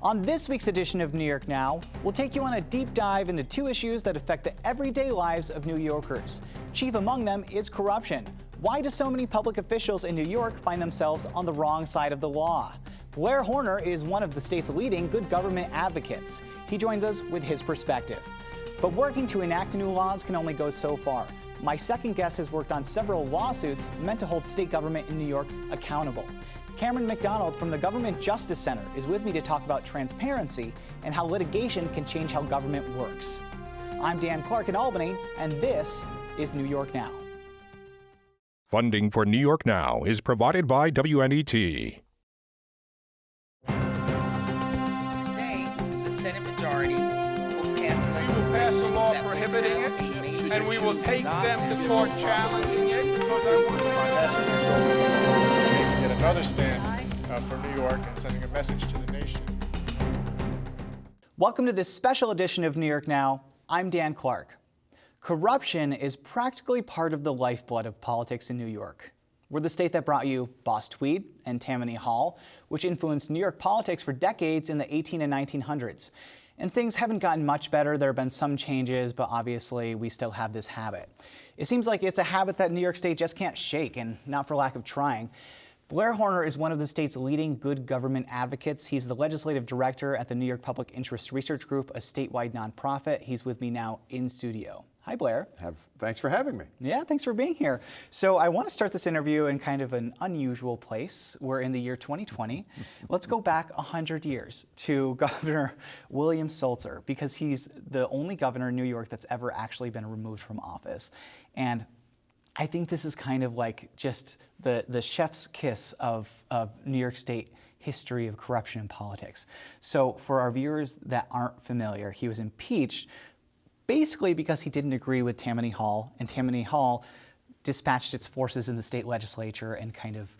On this week's edition of New York Now, we'll take you on a deep dive into two issues that affect the everyday lives of New Yorkers. Chief among them is corruption. Why do so many public officials in New York find themselves on the wrong side of the law? Blair Horner is one of the state's leading good government advocates. He joins us with his perspective. But working to enact new laws can only go so far. My second guest has worked on several lawsuits meant to hold state government in New York accountable. Macdonald from the Government Justice Center is with me to talk about transparency and how litigation can change how government works. I'm Dan Clark in Albany, and this is New York Now. Funding for New York Now is provided by WMHT. Today, the Senate majority will pass We will pass a law prohibiting it, and we will take them to court challenging it. Yet another stand for New York and sending a message to the nation. Welcome to this special edition of New York Now. I'm Dan Clark. Corruption is practically part of the lifeblood of politics in New York. We're the state that brought you Boss Tweed and Tammany Hall, which influenced New York politics for decades in the 1800s and 1900s. And things haven't gotten much better. There have been some changes, but obviously we still have this habit. It seems like it's a habit that New York State just can't shake, and not for lack of trying. Blair Horner is one of the state's leading good government advocates. He's the legislative director at the New York Public Interest Research Group, a statewide nonprofit. He's with me now in studio. Hi, Blair. Thanks for having me. Yeah, thanks for being here. So I want to start this interview in kind of an unusual place. We're in the year 2020. Let's go back 100 years to Governor William Sulzer, because he's the only governor in New York that's ever actually been removed from office. And I think this is kind of like just the chef's kiss of New York State history of corruption in politics. So for our viewers that aren't familiar, he was impeached basically because he didn't agree with Tammany Hall, and Tammany Hall dispatched its forces in the state legislature and kind of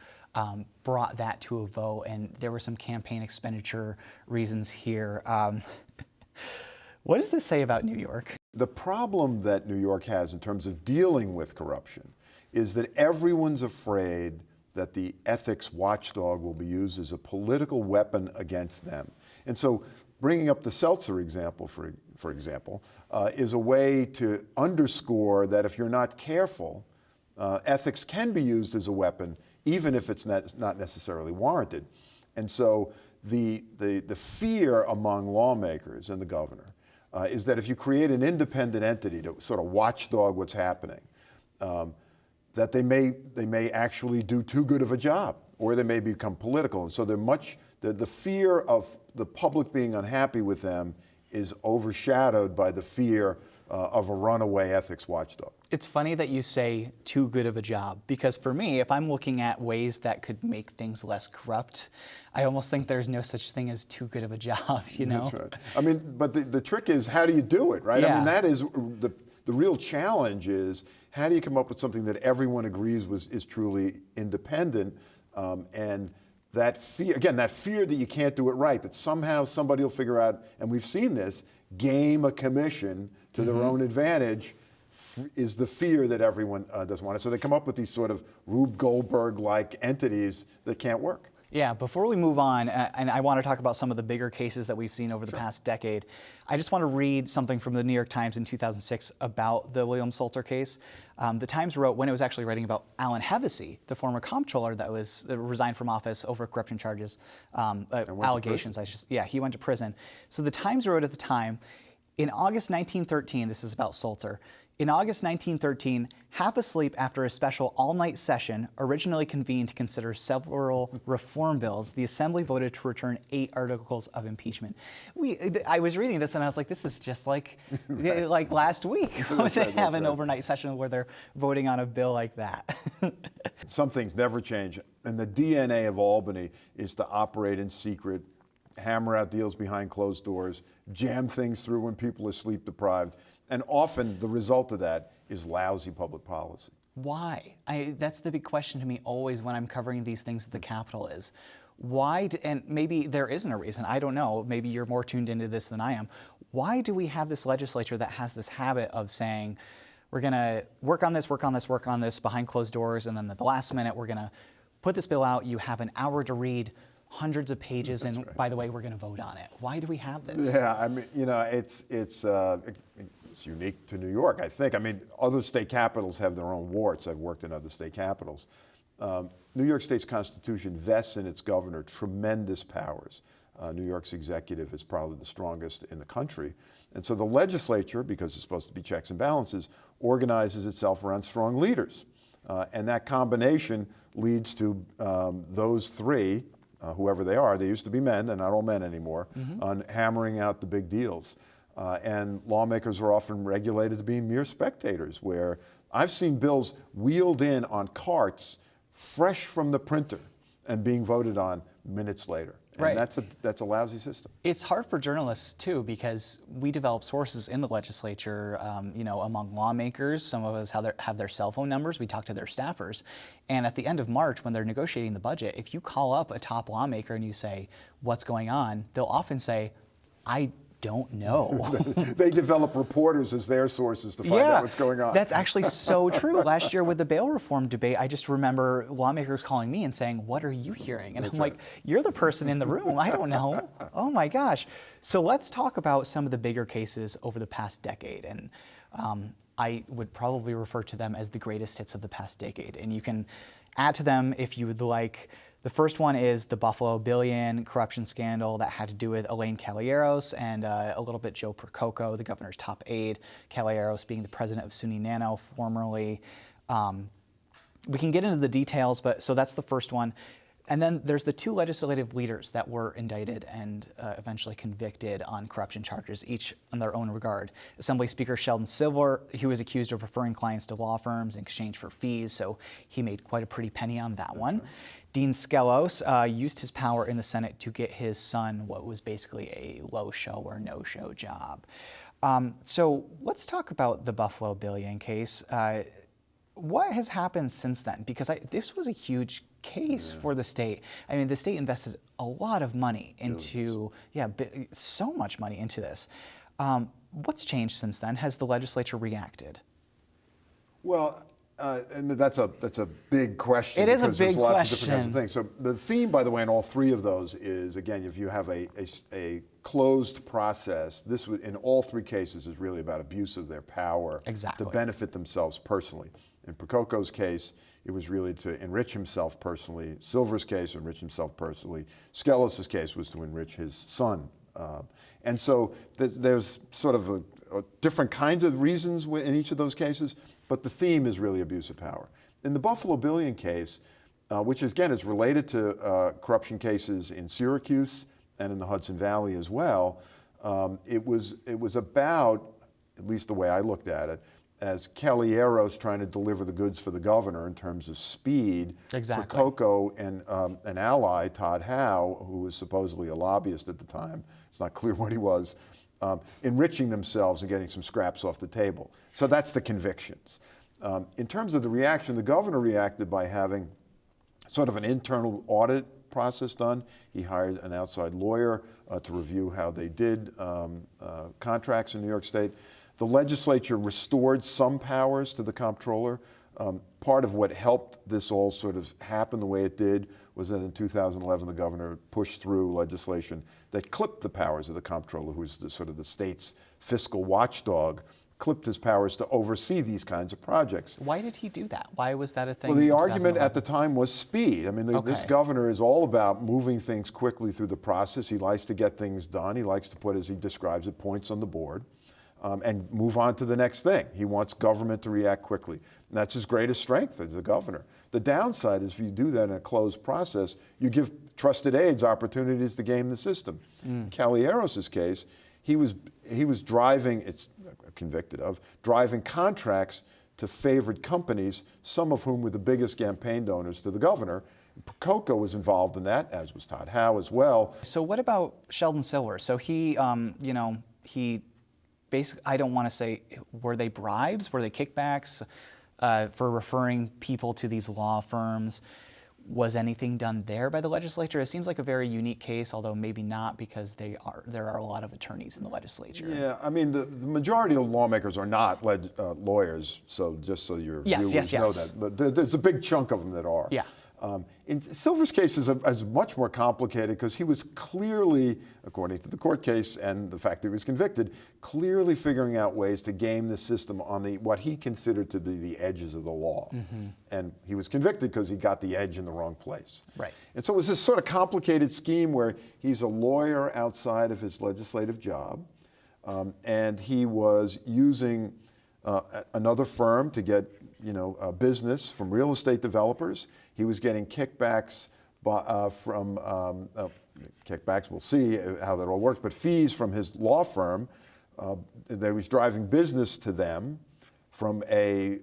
brought that to a vote, and there were some campaign expenditure reasons here. What does this say about New York? The problem that New York has in terms of dealing with corruption is that everyone's afraid that the ethics watchdog will be used as a political weapon against them. And so bringing up the Seltzer example, for example, is a way to underscore that if you're not careful, ethics can be used as a weapon, even if it's not necessarily warranted. And so the fear among lawmakers and the governor is that if you create an independent entity to sort of watchdog what's happening, that they may actually do too good of a job, or they may become political. And so the fear of the public being unhappy with them is overshadowed by the fear of a runaway ethics watchdog. It's funny that you say too good of a job, because for me, if I'm looking at ways that could make things less corrupt, I almost think there's no such thing as too good of a job, you know? That's right. I mean, but the trick is, how do you do it, right? Yeah. I mean, that is the real challenge is, how do you come up with something that everyone agrees is truly independent? And that fear, again, that fear that you can't do it right, that somehow somebody will figure out, and we've seen this, game a commission to their own advantage, is the fear that everyone doesn't want it. So they come up with these sort of Rube Goldberg-like entities that can't work. Yeah, before we move on, and I want to talk about some of the bigger cases that we've seen over the past decade, I just want to read something from the New York Times in 2006 about the William Sulzer case. The Times wrote, when it was actually writing about Alan Hevesy, the former comptroller that was resigned from office over corruption charges, allegations. He went to prison. So the Times wrote at the time, in August 1913, this is about Sulzer, in August 1913, half asleep after a special all-night session originally convened to consider several reform bills, the Assembly voted to return 8 articles of impeachment. I was reading this and I was like, this is just like, like last week when they have an overnight session where they're voting on a bill like that. Some things never change, and the DNA of Albany is to operate in secret, hammer out deals behind closed doors, jam things through when people are sleep deprived. And often the result of that is lousy public policy. Why? That's the big question to me always when I'm covering these things at the Capitol is, why, and maybe there isn't a reason, I don't know, maybe you're more tuned into this than I am. Why do we have this legislature that has this habit of saying, we're gonna work on this behind closed doors, and then at the last minute we're gonna put this bill out, you have an hour to read hundreds of pages, and by the way, we're going to vote on it. Why do we have this? Yeah, I mean, you know, it's unique to New York, I think. I mean, other state capitals have their own warts. I've worked in other state capitals. New York State's Constitution vests in its governor tremendous powers. New York's executive is probably the strongest in the country. And so the legislature, because it's supposed to be checks and balances, organizes itself around strong leaders. And that combination leads to those three, whoever they are, they used to be men, they're not all men anymore, on hammering out the big deals. And lawmakers are often regulated to being mere spectators, where I've seen bills wheeled in on carts fresh from the printer and being voted on minutes later. And that's a lousy system. It's hard for journalists too, because we develop sources in the legislature, you know, among lawmakers. Some of us have their cell phone numbers. We talk to their staffers. And at the end of March, when they're negotiating the budget, if you call up a top lawmaker and you say, what's going on? They'll often say, I don't know. They develop reporters as their sources to find out what's going on. That's actually so true. Last year with the bail reform debate, I just remember lawmakers calling me and saying, what are you hearing? And I'm like, you're the person in the room. I don't know. Oh my gosh. So let's talk about some of the bigger cases over the past decade. And I would probably refer to them as the greatest hits of the past decade. And you can add to them if you would like. The first one is the Buffalo Billion corruption scandal that had to do with Elaine Caballeros and a little bit Joe Percoco, the governor's top aide, Caballeros being the president of SUNY Nano formerly. We can get into the details, but so that's the first one. And then there's the two legislative leaders that were indicted and eventually convicted on corruption charges, each in their own regard. Assembly Speaker Sheldon Silver, he was accused of referring clients to law firms in exchange for fees, so he made quite a pretty penny on that one. Right. Dean Skelos used his power in the Senate to get his son what was basically a low show or no show job. So let's talk about the Buffalo Billion case. What has happened since then? Because this was a huge case for the state. I mean, the state invested a lot of money into, so much money into this. What's changed since then? Has the legislature reacted? Well, and that's a big question. It is a because big there's lots question. of different kinds of things. So the theme, by the way, in all three of those is, again, if you have a closed process, this in all three cases is really about abuse of their power to benefit themselves personally. In Percoco's case, it was really to enrich himself personally. Silver's case, enrich himself personally. Skelos' case was to enrich his son. And so there's sort of different kinds of reasons in each of those cases, but the theme is really abuse of power. In the Buffalo Billion case, which again is related to corruption cases in Syracuse and in the Hudson Valley as well, it was about, at least the way I looked at it, as Caballeros trying to deliver the goods for the governor in terms of speed. Exactly. Percoco and an ally, Todd Howe, who was supposedly a lobbyist at the time, it's not clear what he was, enriching themselves and getting some scraps off the table. So that's the convictions. In terms of the reaction, the governor reacted by having sort of an internal audit process done. He hired an outside lawyer to review how they did contracts in New York State. The legislature restored some powers to the comptroller. Part of what helped this all sort of happen the way it did was that in 2011 the governor pushed through legislation that clipped the powers of the comptroller, who's sort of the state's fiscal watchdog, clipped his powers to oversee these kinds of projects. Why did he do that? Why was that a thing? Well, the argument at the time was speed. I mean, this governor is all about moving things quickly through the process. He likes to get things done. He likes to put, as he describes it, points on the board. And move on to the next thing. He wants government to react quickly. And that's his greatest strength as a governor. The downside is if you do that in a closed process, you give trusted aides opportunities to game the system. In Caballeros' case, he was driving, it's convicted of, driving contracts to favored companies, some of whom were the biggest campaign donors to the governor. Percoco was involved in that, as was Todd Howe as well. So what about Sheldon Silver? So he, he basically, I don't want to say, were they bribes? Were they kickbacks for referring people to these law firms? Was anything done there by the legislature? It seems like a very unique case, although maybe not, because there are a lot of attorneys in the legislature. Yeah, I mean, the majority of lawmakers are not lawyers, so just so your viewers know that. But there's a big chunk of them that are. Yeah. In Silver's case is much more complicated because he was clearly, according to the court case and the fact that he was convicted, clearly figuring out ways to game the system on what he considered to be the edges of the law. And he was convicted because he got the edge in the wrong place. Right. And so it was this sort of complicated scheme where he's a lawyer outside of his legislative job, and he was using another firm to get business from real estate developers. He was getting kickbacks from kickbacks. We'll see how that all works, but fees from his law firm. They was driving business to them from a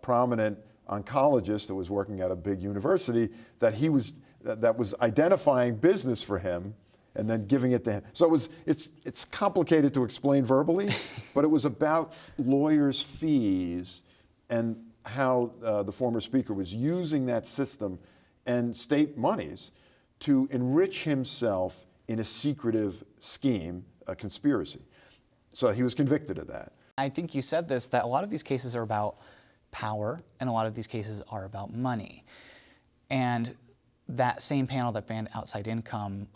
prominent oncologist that was working at a big university that was identifying business for him and then giving it to him. So it's complicated to explain verbally, but it was about lawyers' fees and how the former speaker was using that system and state monies to enrich himself in a secretive scheme, a conspiracy. So he was convicted of that. I think you said this, that a lot of these cases are about power and a lot of these cases are about money. And that same panel that banned outside income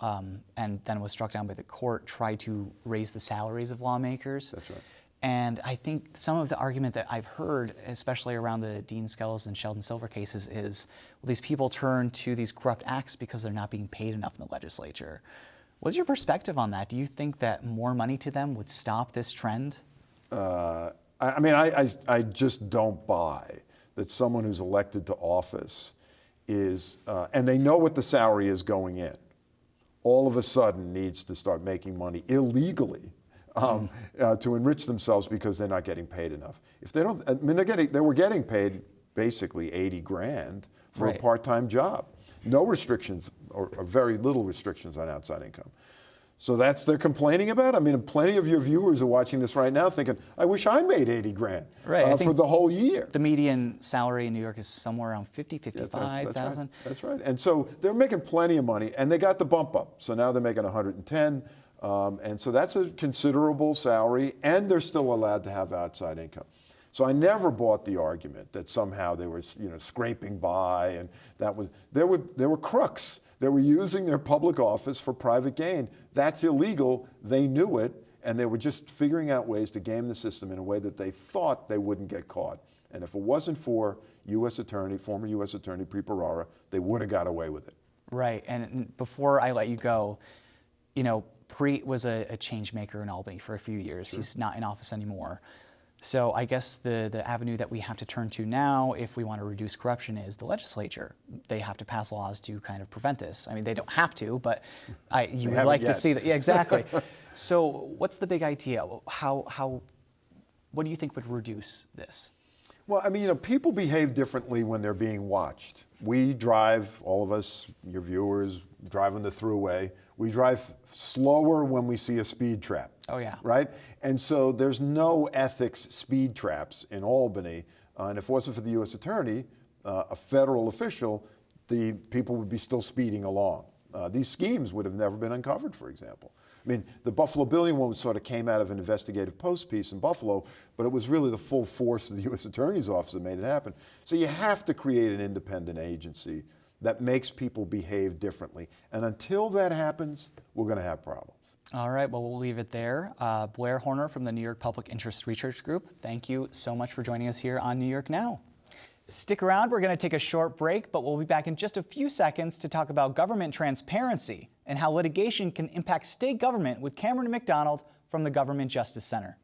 and then was struck down by the court tried to raise the salaries of lawmakers. That's right. And I think some of the argument that I've heard, especially around the Dean Skelos and Sheldon Silver cases, is well, these people turn to these corrupt acts because they're not being paid enough in the legislature. What's your perspective on that? Do you think that more money to them would stop this trend? I just don't buy that someone who's elected to office is, and they know what the salary is going in, all of a sudden needs to start making money illegally to enrich themselves because they're not getting paid enough. If they don't, they were getting paid basically $80 grand for Right. a part-time job. No restrictions or very little restrictions on outside income. So they're complaining about. I mean, plenty of your viewers are watching this right now thinking, I wish I made $80 grand for the whole year. The median salary in New York is somewhere around $55,000. That's right. And so they're making plenty of money, and they got the bump up. So now they're making 110, and so that's a considerable salary, and they're still allowed to have outside income. So I never bought the argument that somehow they were, scraping by, and there were crooks. They were using their public office for private gain. That's illegal. They knew it, and they were just figuring out ways to game the system in a way that they thought they wouldn't get caught. And if it wasn't for former U.S. Attorney Preet, they would have got away with it. Right. And before I let you go, Preet was a change maker in Albany for a few years. Sure. He's not in office anymore. So I guess the avenue that we have to turn to now if we want to reduce corruption is the legislature. They have to pass laws to kind of prevent this. I mean, they don't have to, but you would like to see that. Yeah, exactly. So what's the big idea? What do you think would reduce this? Well, people behave differently when they're being watched. We drive, all of us, your viewers, drive on the thruway. We drive slower when we see a speed trap. Oh, yeah. Right? And so there's no ethics speed traps in Albany. And if it wasn't for the U.S. Attorney, a federal official, the people would be still speeding along. These schemes would have never been uncovered, for example. I mean, the Buffalo Billion one sort of came out of an investigative Post piece in Buffalo, but it was really the full force of the U.S. Attorney's Office that made it happen. So you have to create an independent agency that makes people behave differently. And until that happens, we're going to have problems. All right, well, we'll leave it there. Blair Horner from the New York Public Interest Research Group, thank you so much for joining us here on New York Now. Stick around, we're going to take a short break, but we'll be back in just a few seconds to talk about government transparency and how litigation can impact state government with Cameron and Macdonald from the Government Justice Center.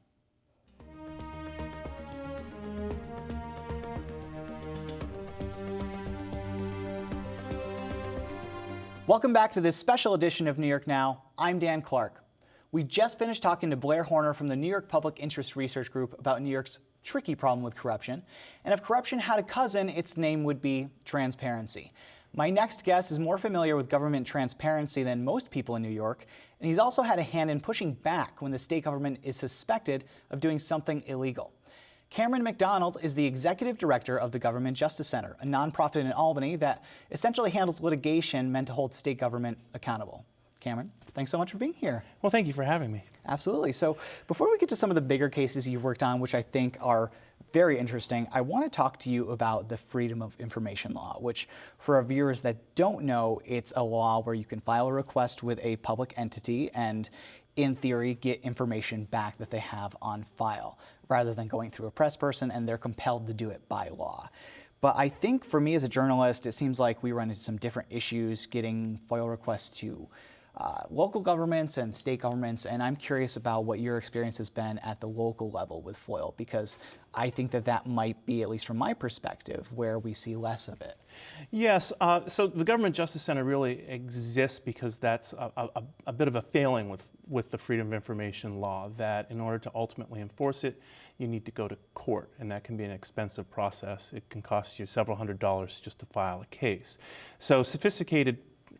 Welcome back to this special edition of New York Now. I'm Dan Clark. We just finished talking to Blair Horner from the New York Public Interest Research Group about New York's tricky problem with corruption. And if corruption had a cousin, its name would be transparency. My next guest is more familiar with government transparency than most people in New York, and he's also had a hand in pushing back when the state government is suspected of doing something illegal. Cameron Macdonald is the executive director of the Government Justice Center, a nonprofit in Albany that essentially handles litigation meant to hold state government accountable. Cameron, thanks so much for being here. Well, thank you for having me. Absolutely. So before we get to some of the bigger cases you've worked on, which I think are very interesting. I want to talk to you about the Freedom of Information Law, which for our viewers that don't know, it's a law where you can file a request with a public entity and in theory get information back that they have on file rather than going through a press person, and they're compelled to do it by law. But I think for me as a journalist, it seems like we run into some different issues getting FOIL requests to local governments and state governments, and I'm curious about what your experience has been at the local level with FOIL, because I think that that might be, at least from my perspective, where we see less of it. Yes, so the Government Justice Center really exists because that's a bit of a failing with the Freedom of Information Law, that in order to ultimately enforce it, you need to go to court, and that can be an expensive process. It can cost you several $100s just to file a case. So sophisticated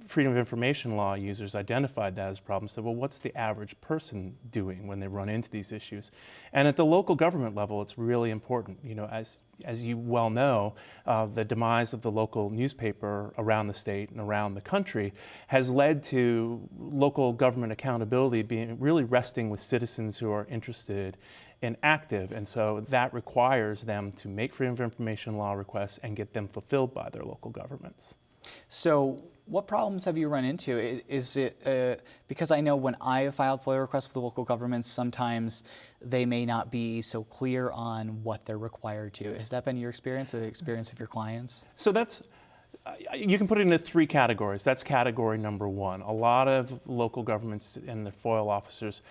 Freedom of Information Law users identified that as a problem, said, well, what's the average person doing when they run into these issues? And at the local government level, it's really important. You know, as you well know, the demise of the local newspaper around the state and around the country has led to local government accountability being really resting with citizens who are interested and active, and so that requires them to make Freedom of Information Law requests and get them fulfilled by their local governments. So what problems have you run into? Is it, because I know when I have filed FOIA requests with the local governments, sometimes they may not be so clear on what they're required to. Has that been your experience, or the experience of your clients? So that's, you can put it into three categories. That's category number one. A lot of local governments and the FOIL officers,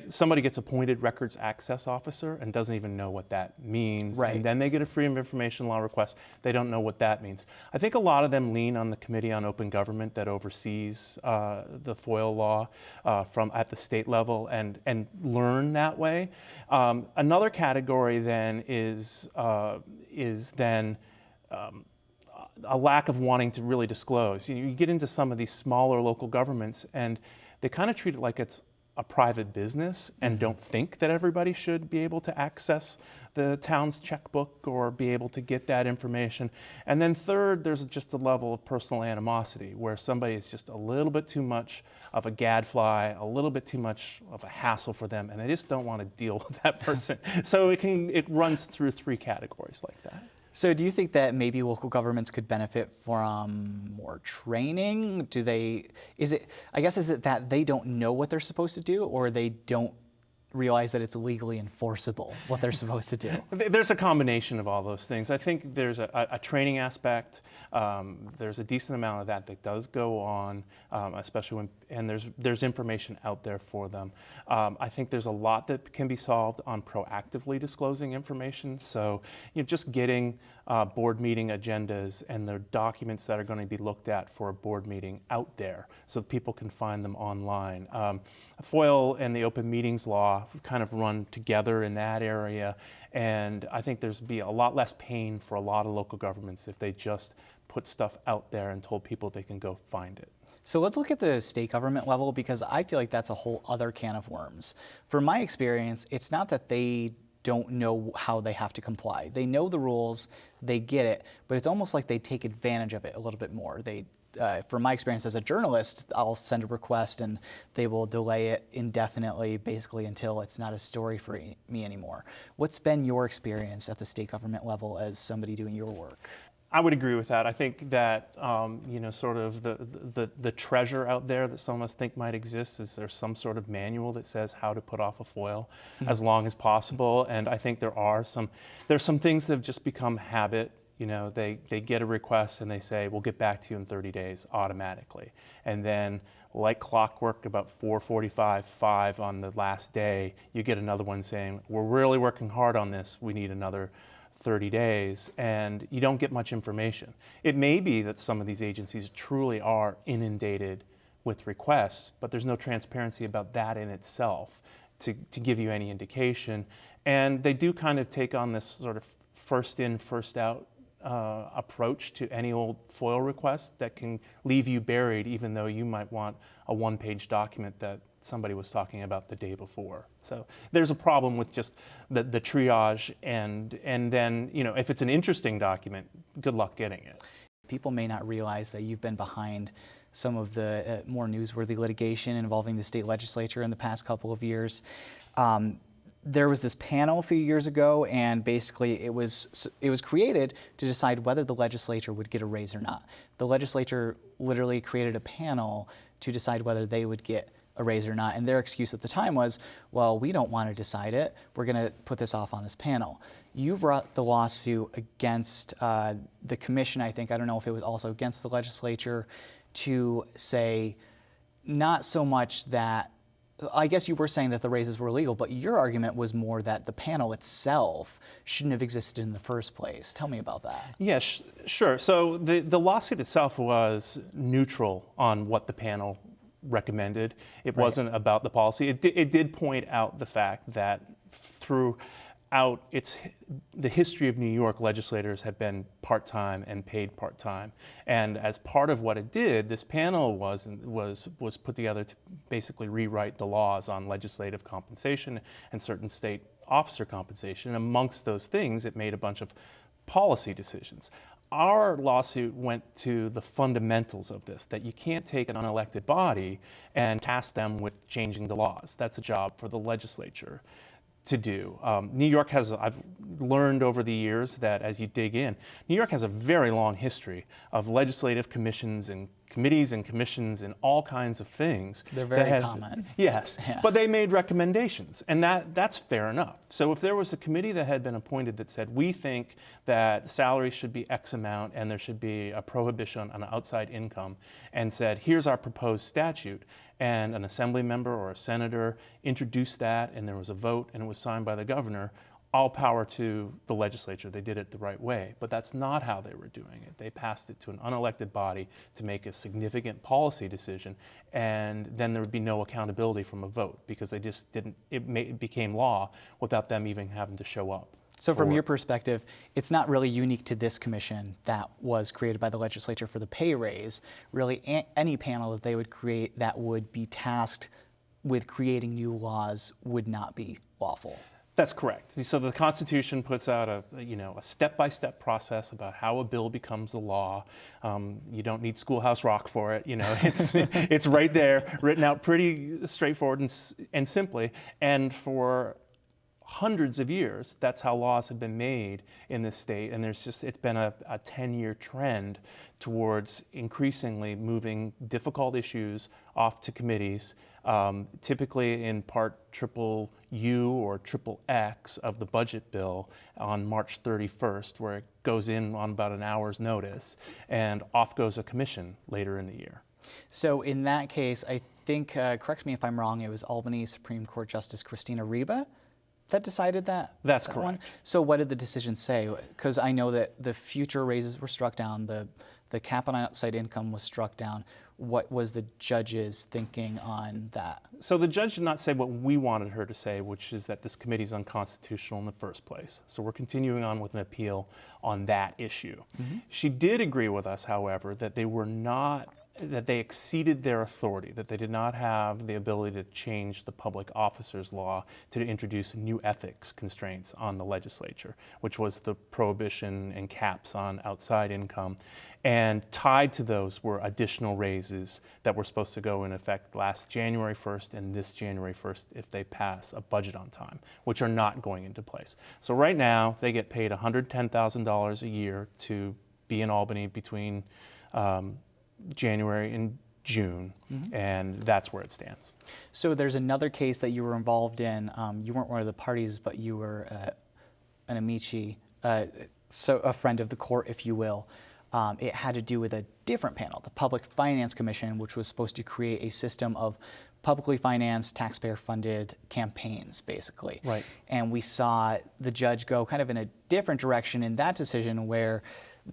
somebody gets appointed records access officer and doesn't even know what that means. Right. And then they get a Freedom of Information Law request. They don't know what that means. I think a lot of them lean on the Committee on Open Government that oversees the FOIL law at the state level and learn that way. Another category then is a lack of wanting to really disclose. You get into some of these smaller local governments and they kind of treat it like it's a private business and don't think that everybody should be able to access the town's checkbook or be able to get that information. And then third, there's just a level of personal animosity where somebody is just a little bit too much of a gadfly, a little bit too much of a hassle for them, and they just don't want to deal with that person. So it runs through three categories like that. So do you think that maybe local governments could benefit from more training? Is it that they don't know what they're supposed to do, or they don't realize that it's legally enforceable, what they're supposed to do? There's a combination of all those things. I think there's a training aspect. There's a decent amount of that does go on, especially and there's information out there for them. I think there's a lot that can be solved on proactively disclosing information. So, just getting board meeting agendas and the documents that are going to be looked at for a board meeting out there so that people can find them online. FOIL and the Open Meetings Law kind of run together in that area, and I think there's be a lot less pain for a lot of local governments if they just put stuff out there and told people they can go find it. So let's look at the state government level, because I feel like that's a whole other can of worms. From my experience, it's not that they don't know how they have to comply. They know the rules, they get it, but it's almost like they take advantage of it a little bit more. From my experience as a journalist, I'll send a request and they will delay it indefinitely, basically until it's not a story for me anymore. What's been your experience at the state government level as somebody doing your work? I would agree with that. I think that sort of the treasure out there that some of us think might exist is there's some sort of manual that says how to put off a FOIL as long as possible. And I think there's some things that have just become habit. They get a request and they say, we'll get back to you in 30 days automatically. And then like clockwork, about 4:45, 5 on the last day, you get another one saying, we're really working hard on this. We need another 30 days, and you don't get much information. It may be that some of these agencies truly are inundated with requests, but there's no transparency about that in itself to give you any indication. And they do kind of take on this sort of first in, first out approach to any old FOIL request that can leave you buried, even though you might want a one-page document that somebody was talking about the day before. So there's a problem with just the triage, and then if it's an interesting document, good luck getting it. People may not realize that you've been behind some of the more newsworthy litigation involving the state legislature in the past couple of years. there was this panel a few years ago, and basically it was created to decide whether the legislature would get a raise or not. The legislature literally created a panel to decide whether they would get a raise or not, and their excuse at the time was, well, we don't want to decide it. We're going to put this off on this panel. You brought the lawsuit against the commission, I think. I don't know if it was also against the legislature, to say not so much that, I guess you were saying that the raises were illegal, but your argument was more that the panel itself shouldn't have existed in the first place. Tell me about that. Yeah, sure. So the lawsuit itself was neutral on what the panel recommended. It wasn't about the policy. It did point out the fact that throughout the history of New York, legislators have been part-time and paid part-time. And as part of what it did, this panel was put together to basically rewrite the laws on legislative compensation and certain state officer compensation. And amongst those things, it made a bunch of policy decisions. Our lawsuit went to the fundamentals of this, that you can't take an unelected body and task them with changing the laws. That's a job for the legislature to do. New York has, I've learned over the years that as you dig in, New York has a very long history of legislative commissions and committees and commissions and all kinds of things. They're very common. Yes, Yeah. but they made recommendations, and that's fair enough. So if there was a committee that had been appointed that said, we think that salaries should be X amount and there should be a prohibition on outside income, and said, here's our proposed statute, and an assembly member or a senator introduced that, and there was a vote, and it was signed by the governor, all power to the legislature. They did it the right way, but that's not how they were doing it. They passed it to an unelected body to make a significant policy decision, and then there would be no accountability from a vote because they just didn't, it became law without them even having to show up. So from your perspective, it's not really unique to this commission that was created by the legislature for the pay raise. Really, any panel that they would create that would be tasked with creating new laws would not be lawful. That's correct. So the Constitution puts out a step-by-step process about how a bill becomes a law. You don't need Schoolhouse Rock for it. It's right there, written out pretty straightforward and simply. And for hundreds of years, that's how laws have been made in this state. And it's been a 10-year trend towards increasingly moving difficult issues off to committees, typically in Part Triple U or Triple X of the budget bill on March 31st, where it goes in on about an hour's notice, and off goes a commission later in the year. So in that case, I think, correct me if I'm wrong, it was Albany Supreme Court Justice Christina Reba that decided that? That's that correct. One? So what did the decision say? Because I know that the future raises were struck down, the cap on outside income was struck down. What was the judge's thinking on that? So the judge did not say what we wanted her to say, which is that this committee is unconstitutional in the first place. So we're continuing on with an appeal on that issue. Mm-hmm. She did agree with us, however, that they exceeded their authority, that they did not have the ability to change the public officers law to introduce new ethics constraints on the legislature, which was the prohibition and caps on outside income. And tied to those were additional raises that were supposed to go in effect last January 1st and this January 1st if they pass a budget on time, which are not going into place. So right now, they get paid $110,000 a year to be in Albany between January and June, mm-hmm. and that's where it stands. So there's another case that you were involved in. You weren't one of the parties, but you were an amici, so a friend of the court, if you will. It had to do with a different panel, the Public Finance Commission, which was supposed to create a system of publicly financed, taxpayer-funded campaigns, basically. Right. And we saw the judge go kind of in a different direction in that decision, where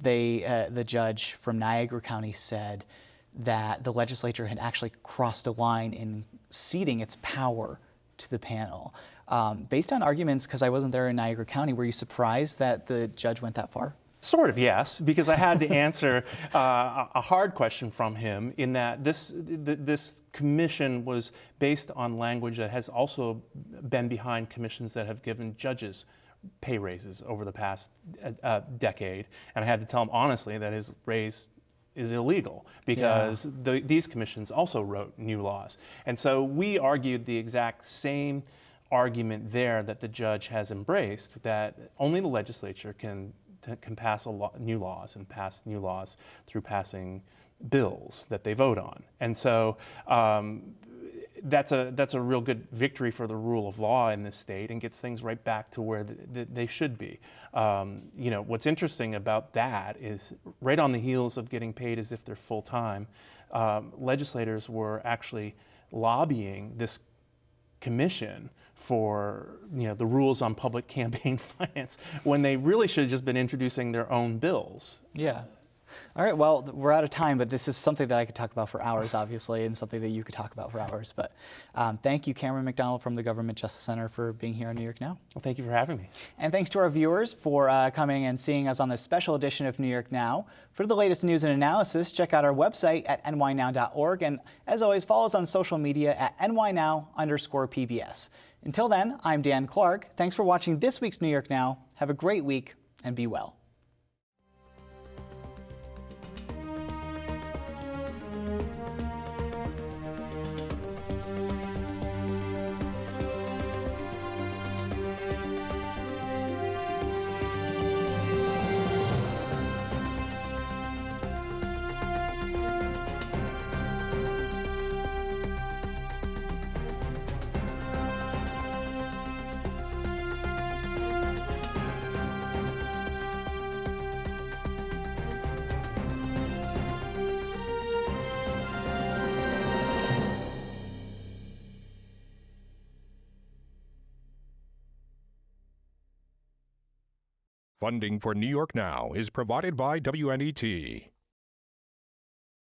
the judge from Niagara County said that the legislature had actually crossed a line in ceding its power to the panel. Based on arguments, because I wasn't there in Niagara County, were you surprised that the judge went that far? Sort of, yes, because I had to answer a hard question from him in that this commission was based on language that has also been behind commissions that have given judges pay raises over the past decade. And I had to tell him honestly that his raise is illegal because these commissions also wrote new laws. And so we argued the exact same argument there that the judge has embraced, that only the legislature can pass new laws and pass new laws through passing bills that they vote on. And so that's a real good victory for the rule of law in this state and gets things right back to where they should be. What's interesting about that is right on the heels of getting paid as if they're full-time, legislators were actually lobbying this commission for the rules on public campaign finance when they really should have just been introducing their own bills. Yeah. All right, well, we're out of time, but this is something that I could talk about for hours, obviously, and something that you could talk about for hours. But thank you, Cameron Macdonald from the Government Justice Center, for being here on New York Now. Well, thank you for having me. And thanks to our viewers for coming and seeing us on this special edition of New York Now. For the latest news and analysis, check out our website at nynow.org. And as always, follow us on social media at nynow_PBS. Until then, I'm Dan Clark. Thanks for watching this week's New York Now. Have a great week and be well. Funding for New York Now is provided by WMHT.